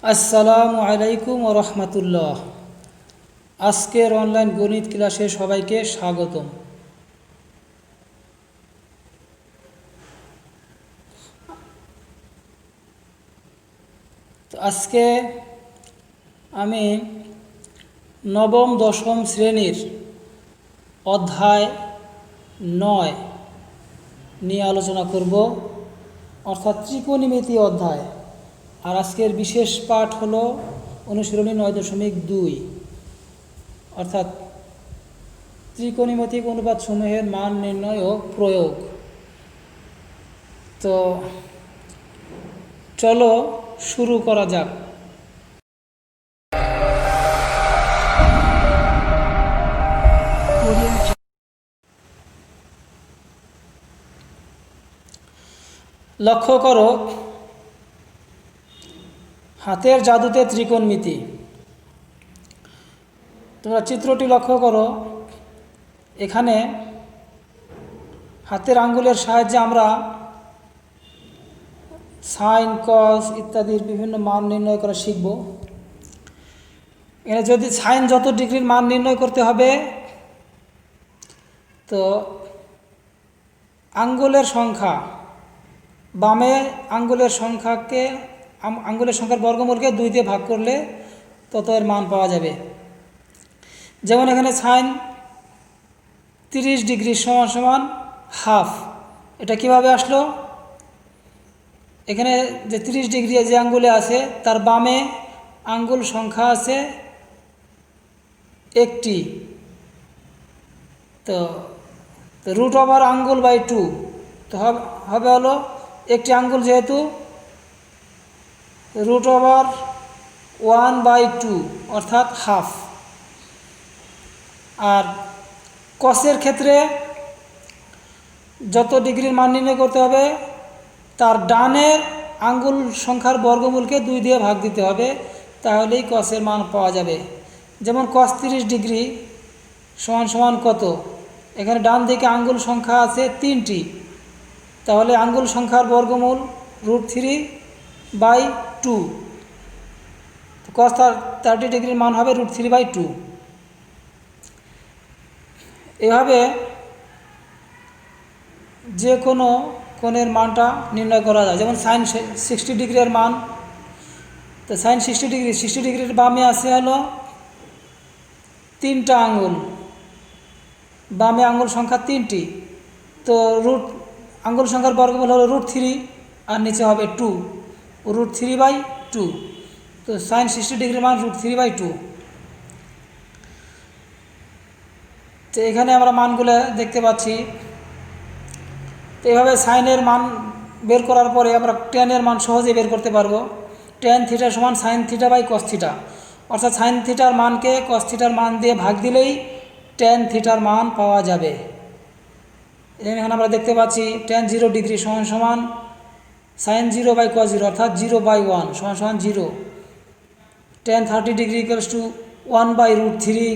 আসসালামু আলাইকুম ওয়া রাহমাতুল্লাহ। আজকের অনলাইন গণিত ক্লাসে সবাইকে স্বাগতম। তো আজকে আমি নবম দশম শ্রেণীর অধ্যায় 9 নিয়ে আলোচনা করব, অর্থাৎ ত্রিকোণমিতি অধ্যায়। আর আজকের বিশেষ পাঠ হলো অনুশীলনী 9.2, অর্থাৎ ত্রিকোণমিতিক অনুপাতসমূহের মান নির্ণয় ও প্রয়োগ। তো চলো শুরু করা যাক। লক্ষ্য করো, হাতের জাদুতে ত্রিকোণমিতি। তোমরা চিত্রটি লক্ষ্য করো, এখানে হাতের আঙ্গুলের সাহায্যে আমরা সাইন, কস ইত্যাদির বিভিন্ন মান নির্ণয় করা শিখব। এখানে যদি সাইন যত ডিগ্রির মান নির্ণয় করতে হবে, তো আঙ্গুলের সংখ্যা, বামে আঙ্গুলের সংখ্যার বর্গমূলকে 2 দিয়ে ভাগ করলে তত এর মান পাওয়া যাবে। যেমন এখানে সাইন 30 ডিগ্রি সমান হাফ। এটা কিভাবে আসলো? এখানে যে 30 ডিগ্রি যে আঙ্গুলে আছে তার বামে আঙ্গুল সংখ্যা আছে 1টি, তো রুট ওভার আঙ্গুল বাই 2, তো হবে হলো একটি আঙ্গুল যেহেতু রুট ওভার 1/2 অর্থাৎ হাফ। আর কসের ক্ষেত্রে যত ডিগ্রির মান নির্ণয় করতে হবে তার ডানের আঙ্গুল সংখ্যার বর্গমূলকে 2 দিয়ে ভাগ দিতে হবে, তাহলেই কসের মান পাওয়া যাবে। যেমন cos 30 ডিগ্রি সমান কত? এখানে ডান দিকে আঙ্গুল সংখ্যা আছে 3টি, তাহলে আঙ্গুল সংখ্যার বর্গমূল √3/2, cos 30 ডিগ্রির মান হবে √3/2। এভাবে যে কোনো কোণের মানটা নির্ণয় করা যায়। যেমন সাইন 60 ডিগ্রির মান, তো সাইন 60 ডিগ্রির বামে আছে হলো 3টা আঙ্গুল, বামে আঙ্গুল সংখ্যা 3টি, তো আঙ্গুল সংখ্যার বর্গমূল হলো √3 আর নিচে হবে 2, √3/2, তো সাইন 60 ডিগ্রির মান √3/2। তো এখানে আমরা মানগুলো দেখতে পাচ্ছি। তো এইভাবে সাইনের মান বের করার পরে আমরা টেনের মান সহজেই বের করতে পারবো। tan θ সমান sin θ বাই cos θ, অর্থাৎ sin θর মানকে cos θর মান দিয়ে ভাগ দিলেই tan θর মান পাওয়া যাবে। এখানে আমরা দেখতে পাচ্ছি tan 0 ডিগ্রি সমান sin 0 বাই cos 0, অর্থাৎ 0/1 সমান 0। tan 30 degree equals to 1/√3।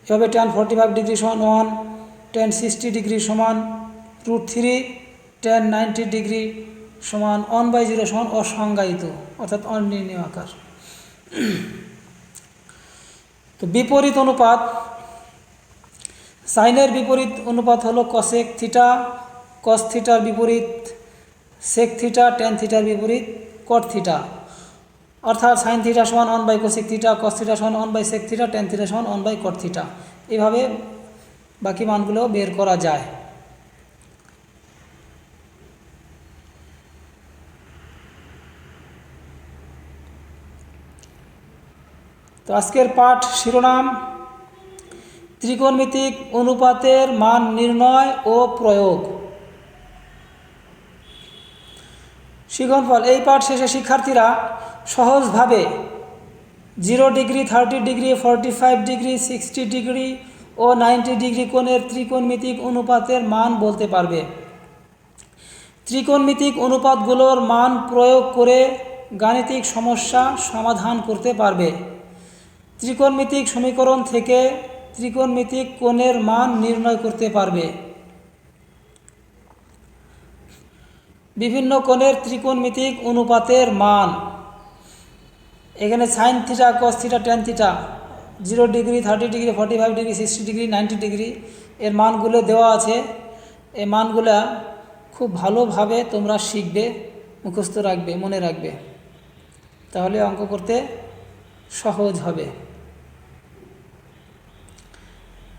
এভাবে tan 45 ডিগ্রি সমান 1, tan 60 ডিগ্রি সমান √3, tan 90 ডিগ্রি সমান 1/0 সমান অসংজ্ঞায়িত, অর্থাৎ অনির্ণেয় আকার। তো বিপরীত অনুপাত, সাইনের বিপরীত অনুপাত হলো cosec θ, cos θর বিপরীত sec θ, tan θর বিপরীত cot θ, অর্থাৎ sin θ সমান 1/cosec θ, cos θ সমান 1/sec θ, tan θ সমান 1/cot θ। এইভাবে বাকি মানগুলো বের করা যায়। তো আজকের পাঠ শিরোনাম ত্রিকোণমিতিক অনুপাতের মান নির্ণয় ও প্রয়োগ। শিক্ষণফল, এই পাঠ শেষে শিক্ষার্থীরা সহজভাবে 0 ডিগ্রি, 30 ডিগ্রি, 45 ডিগ্রি, 60 ডিগ্রি ও 90 ডিগ্রি কোণের ত্রিকোণমিতিক অনুপাতের মান বলতে পারবে। ত্রিকোণমিতিক অনুপাতগুলোর মান প্রয়োগ করে গাণিতিক সমস্যা সমাধান করতে পারবে। ত্রিকোণমিতিক সমীকরণ থেকে ত্রিকোণমিতিক কোণের মান নির্ণয় করতে পারবে। বিভিন্ন কোণের ত্রিকোণমিতিক অনুপাতের মান, এখানে sine theta, cos theta, tan theta 0 degree, 30 degree, 45 degree, 60 degree, 90 degree এর মানগুলো দেওয়া আছে। এই মানগুলা খুব ভালোভাবে তোমরা শিখবে, মুখস্থ রাখবে, মনে রাখবে, তাহলে অঙ্ক করতে সহজ হবে।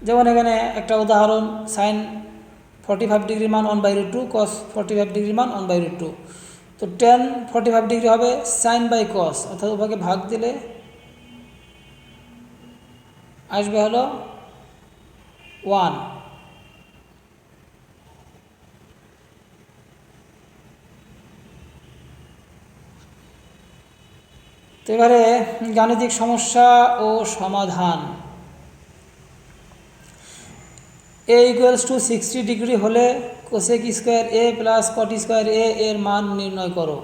যেমন এখানে একটা উদাহরণ, সাইন 45 ডিগ্রির মান 1/√2, কস 45 ডিগ্রির মান 1/√2। তো ট্যান 45 ডিগ্রি হবে সাইন বাই কস, অর্থাৎ উভয়কে ভাগ দিলে আসবে হলো 1। তো এবারে গাণিতিক সমস্যা ও সমাধান। a = 60 ডিগ্রি হলে cosec square a plus cot square a এর মান নির্ণয় করো।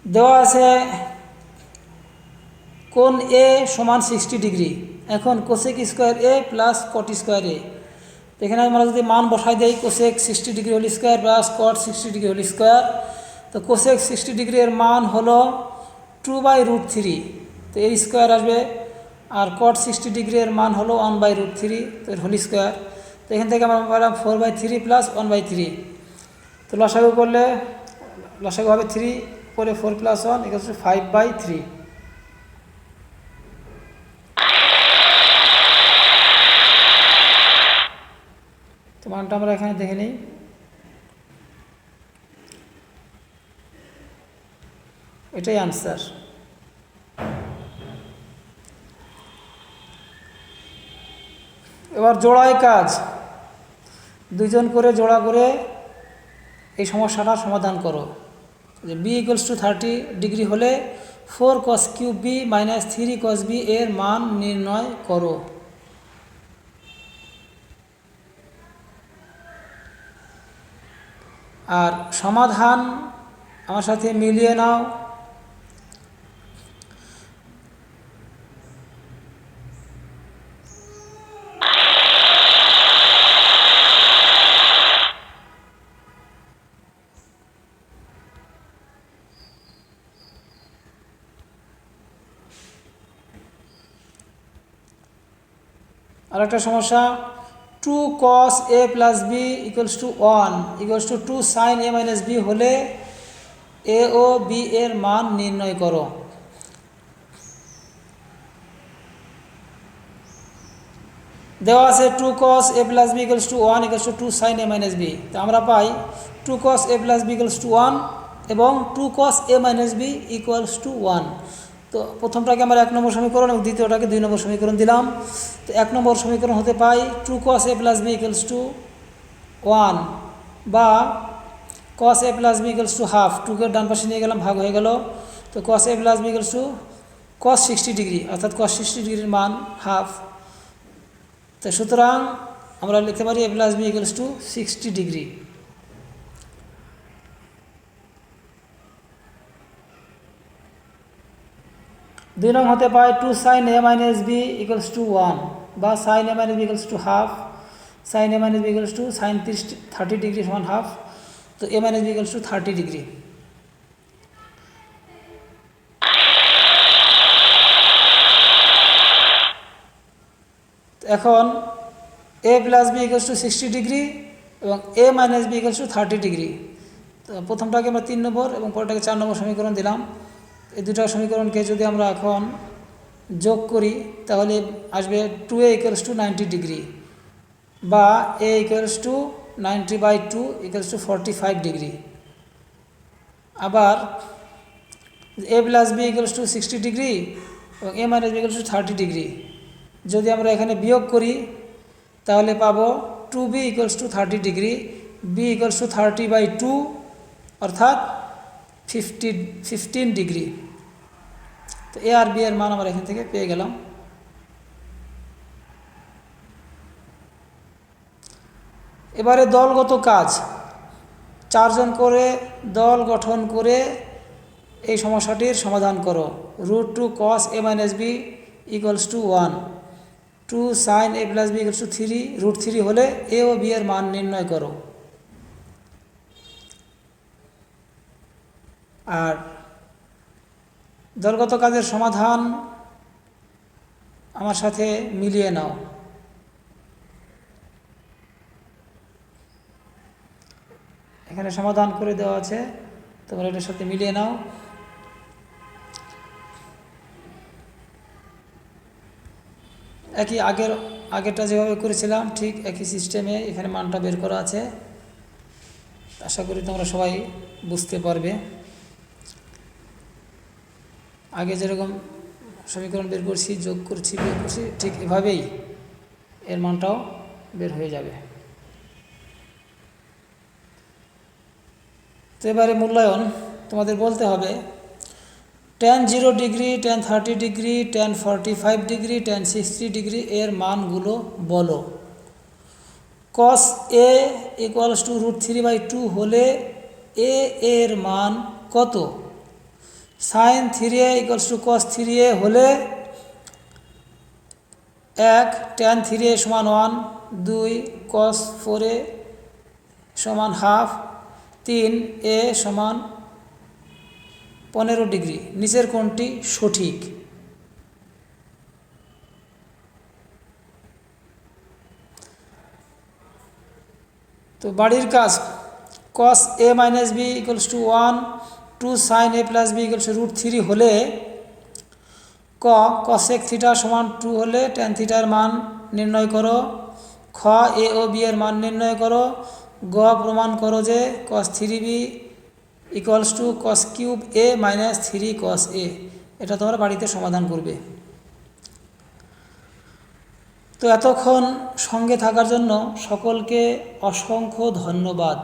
দেওয়া আছে কোণ a সমান 60 ডিগ্রি। এখন cosec square a plus cot square a, এখানে আমরা যদি মান বসাই দেই cosec 60 degree whole square plus cot 60 degree whole square, তো কোসেক 60 ডিগ্রি এর মান হলো 2/√3, তো এর স্কোয়ার আসবে। আর কট 60 ডিগ্রি এর মান হলো 1/√3, তো এর হোল স্কোয়ার। তো এখান থেকে আমরা পেলাম 4/3 প্লাস 1/3। তো লসাগু করলে লসাগু হবে 3 করে 4 প্লাস 1 = 5/3। তো মানটা আমরা এখানে দেখে নিই। এটাই আনসার। এবার জোড়ায় কাজ, দুইজন করে জোড়া করে এই সমস্যাটা সমাধান করো। যে b = 30 ডিগ্রি হলে 4 cos cube b minus 3 cos b এর মান নির্ণয় করো। আর সমাধান আমার সাথে মিলিয়ে নাও। আরেকটা সমস্যা, 2 cos a plus b = 1 = 2 sin a minus b হলে a ও b এর মান নির্ণয় করো। দেওয়া আছে 2 cos a plus b = 1 = 2 sin a minus b। তো আমরা পাই 2 cos a প্লাস b = 1 এবং 2 cos a মাইনাস b = 1। তো প্রথমটাকে আমরা 1 নম্বর সমীকরণ এবং দ্বিতীয়টাকে 2 নম্বর সমীকরণ দিলাম। তো 1 নম্বর সমীকরণ হতে পাই 2 cos a প্লাস b = 1 বা cos a plus b = half, 2কে ডান পাশে নিয়ে গেলাম, ভাগ হয়ে গেল। তো cos a plus b = cos 60 degree, অর্থাৎ cos 60 ডিগ্রির মান হাফ। তো সুতরাং আমরা লিখতে পারি a প্লাস b = 60 ডিগ্রি। দুই নং হতে পায় 2 sin a মাইনাস b = 1 বা sin a minus b = half, sin a minus b = sin 30 degree সমান হাফ। তো a মাইনাস b = 30 ডিগ্রি। এখন a প্লাস b = 60 ডিগ্রি এবং a মাইনাস b = 30 ডিগ্রি। তো প্রথমটাকে আমরা 3 নম্বর এবং পরেরটাকে 4 নম্বর সমীকরণ দিলাম। এই দুটো সমীকরণকে যদি আমরা এখন যোগ করি তাহলে আসবে 2a = 90 ডিগ্রি বা a = 90/2 = 45 ডিগ্রি। আবার a প্লাস b = 60 ডিগ্রি এবং a মাইনাস b = 30 ডিগ্রি যদি আমরা এখানে বিয়োগ করি তাহলে পাবো 2b = 30 ডিগ্রি, b = 30/2 অর্থাৎ 15 ডিগ্রি। তো এ আর বি এর মান আমরা এখান থেকে পেয়ে গেলাম। এবারে দলগত কাজ, 4 জন করে দল গঠন করে এই সমস্যাটির সমাধান করো। √2 cos a minus b = 1, 2 sin a plus b = 3, √3 হলে a ও b এর মান নির্ণয় করো। আর দলগত কাজের সমাধান আমার সাথে মিলিয়ে নাও। এখানে সমাধান করে দেওয়া আছে, তোমরা এটার সাথে মিলিয়ে নাও। একই আগেরটা যেভাবে করেছিলাম ঠিক একই সিস্টেমে এখানে মানটা বের করা আছে। আশা করি তোমরা সবাই বুঝতে পারবে। আগে যেরকম সমীকরণ বের করছি, যোগ করছি, বের করছি, ঠিক এভাবেই এর মানটাও বের হয়ে যাবে। তো এবারে মূল্যায়ন তোমাদের বলতে হবে tan 0 degree, tan 30 degree, tan 45 degree, tan 60 degree এর মানগুলো বলো। cos a ইকুয়ালস টু √3/2 হলে a এর মান কত? sin 3a equals to cos 3a হলে 1, tan 3a সমান 1, 2 cos 4a সমান হাফ, 3 a সমান 15 ডিগ্রি। নিচের কোনটি সঠিক? তো বাড়ির কাজ cos a minus b equals to 1, 2 sin a plus b equals to √3 হলে ক cosec থিটা সমান 2 হলে tan থিটার মান নির্ণয় করো। খ a ও b এর মান নির্ণয় করো। গ প্রমাণ করো যে cos 3b equals to cos cube a minus 3 cos a। এটা তোমরা বাড়িতে সমাধান করবে। তো এতক্ষণ সঙ্গে থাকার জন্য সকলকে অসংখ্য ধন্যবাদ।